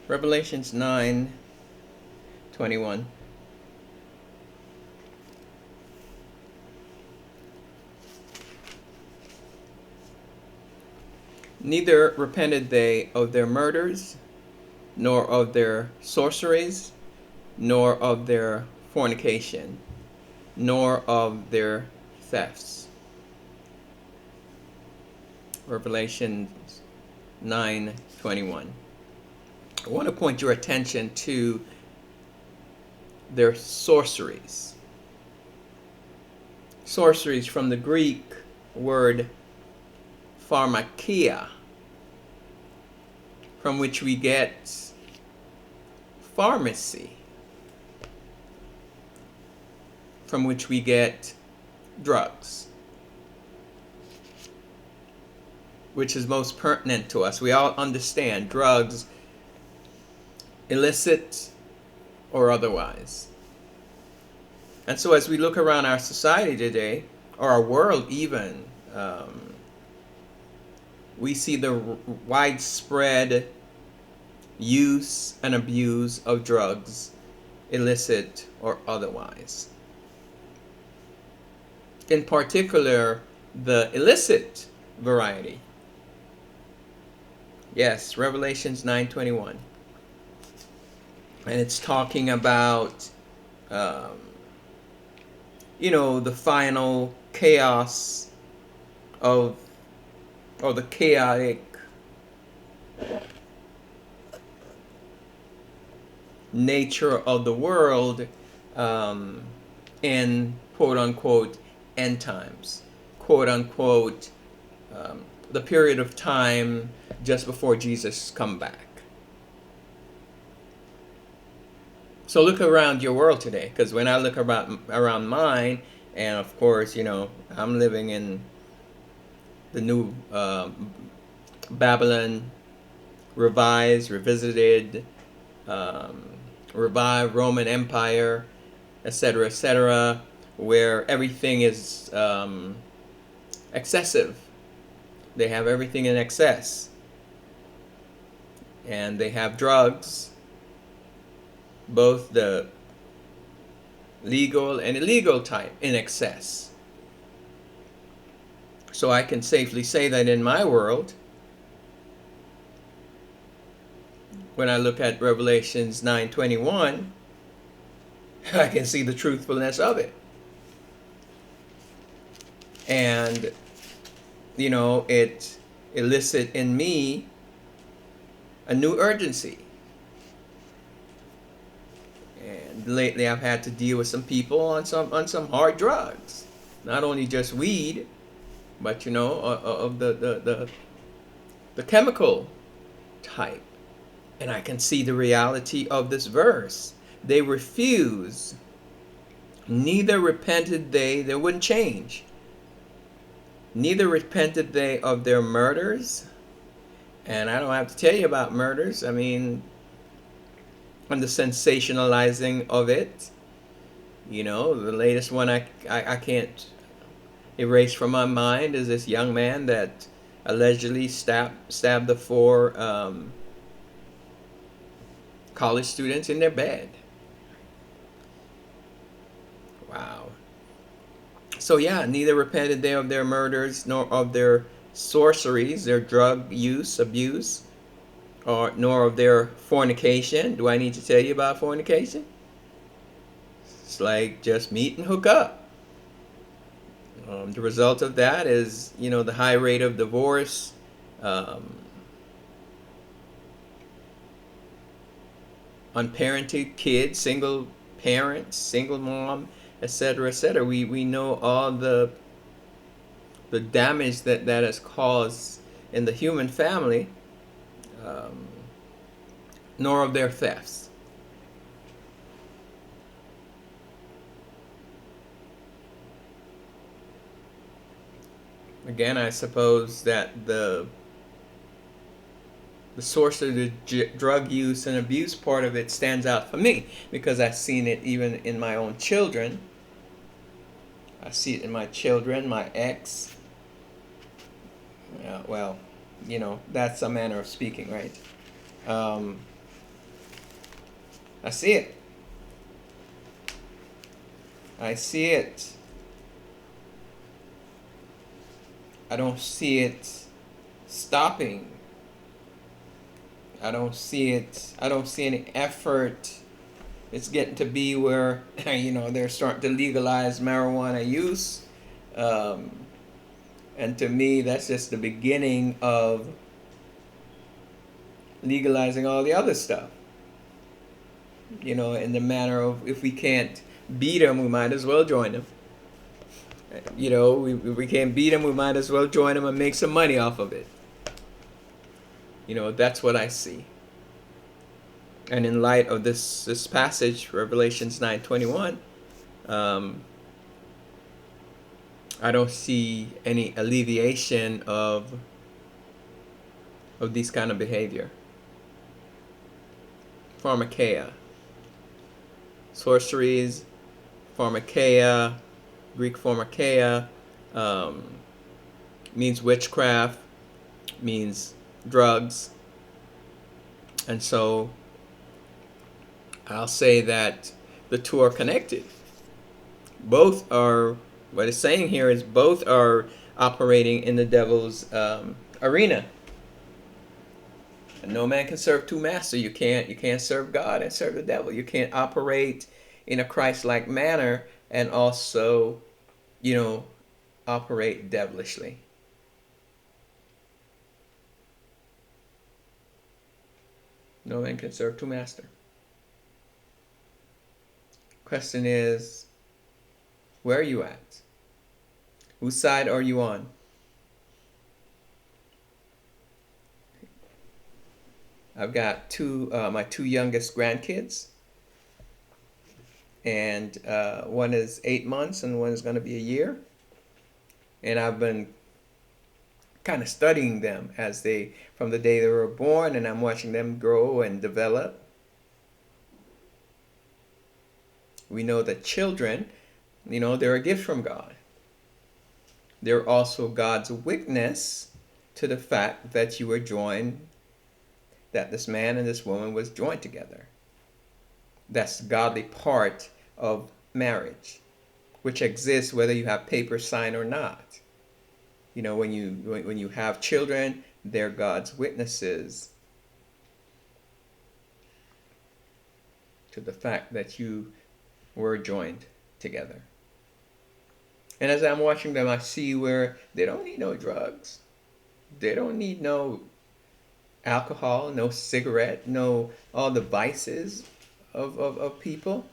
Revelations 9:21. Neither repented they of their murders, nor of their sorceries, nor of their fornication, nor of their thefts. Revelation 9:21. I want to point your attention to their sorceries. Sorceries from the Greek word pharmakia, from which we get pharmacy, from which we get drugs, which is most pertinent to us. We all understand drugs, illicit or otherwise. And so as we look around our society today, or our world even, we see the widespread use and abuse of drugs, illicit or otherwise. In particular, the illicit variety. Yes, Revelations 9:21. And it's talking about, the final chaos or the chaotic nature of the world in quote-unquote end times, quote-unquote the period of time just before Jesus come back. So look around your world today, because when I look around mine, and of course, I'm living in the new Babylon, revised, revisited, revived Roman Empire, etc., where everything is excessive. They have everything in excess. And they have drugs, both the legal and illegal type, in excess. So I can safely say that in my world, when I look at Revelations 9:21, I can see the truthfulness of it. And, it elicits in me a new urgency. And lately I've had to deal with some people on some hard drugs. Not only just weed, but of the chemical type. And I can see the reality of this verse. They refuse, neither repented they wouldn't change. Neither repented they of their murders. And I don't have to tell you about murders. I mean, and the sensationalizing of it. The latest one I can't erase from my mind is this young man that allegedly stabbed the 4 college students in their bed. Wow. So yeah, neither repented they of their murders, nor of their sorceries, their drug use, abuse, nor of their fornication. Do I need to tell you about fornication? It's like just meet and hook up. The result of that is, the high rate of divorce, unparented kids, single parents, single mom, etc. We know all the damage that has caused in the human family, nor of their thefts. Again, I suppose that the source of the drug use and abuse part of it stands out for me, because I've seen it even in my own children. I see it in my children, my ex. Well, that's a manner of speaking, right? I see it. I see it. I don't see it stopping. I don't see it. I don't see any effort. It's getting to be where they're starting to legalize marijuana use, um, and to me, that's just the beginning of legalizing all the other stuff. In the manner of, if we can't beat them, we might as well join them. If we can't beat them, we might as well join them and make some money off of it. That's what I see. And in light of this passage, Revelations 9:21, I don't see any alleviation of these kind of behavior. Pharmakeia, sorceries, pharmakeia, Greek pharmakeia, means witchcraft, means drugs. And so I'll say that the two are connected. Both are, what it's saying here is both are operating in the devil's arena. And no man can serve two masters. You can't serve God and serve the devil. You can't operate in a Christ-like manner and also, operate devilishly. No man can serve two masters. Question is, where are you at? Whose side are you on? I've got my two youngest grandkids, and one is 8 months and one is going to be a year. And I've been kind of studying them from the day they were born, and I'm watching them grow and develop. We know that children, they're a gift from God. They're also God's witness to the fact that you were joined, that this man and this woman was joined together. That's the godly part of marriage, which exists whether you have paper sign or not. When you have children, they're God's witnesses to the fact that you were joined together. And as I'm watching them, I see where they don't need no drugs. They don't need no alcohol, no cigarette, no all the vices of people.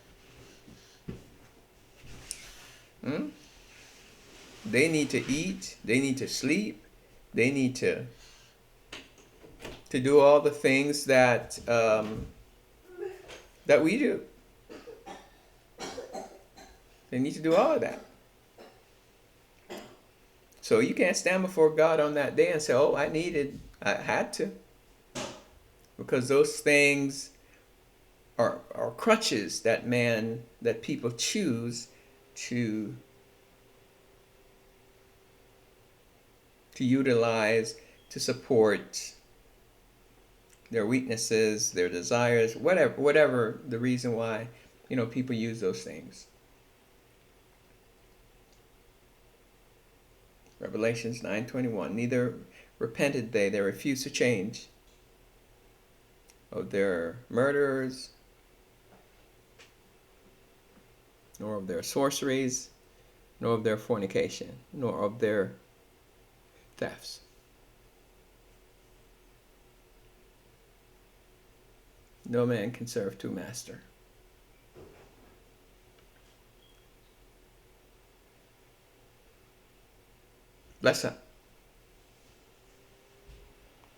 They need to eat, they need to sleep, they need to do all the things that we do. They need to do all of that. So you can't stand before God on that day and say, oh, I had to. Because those things are crutches that people choose to utilize to support their weaknesses, their desires, whatever the reason why, people use those things. Revelations 9:21, neither repented they refused to change of their murders, nor of their sorceries, nor of their fornication, nor of their thefts. No man can serve two masters. Bless up.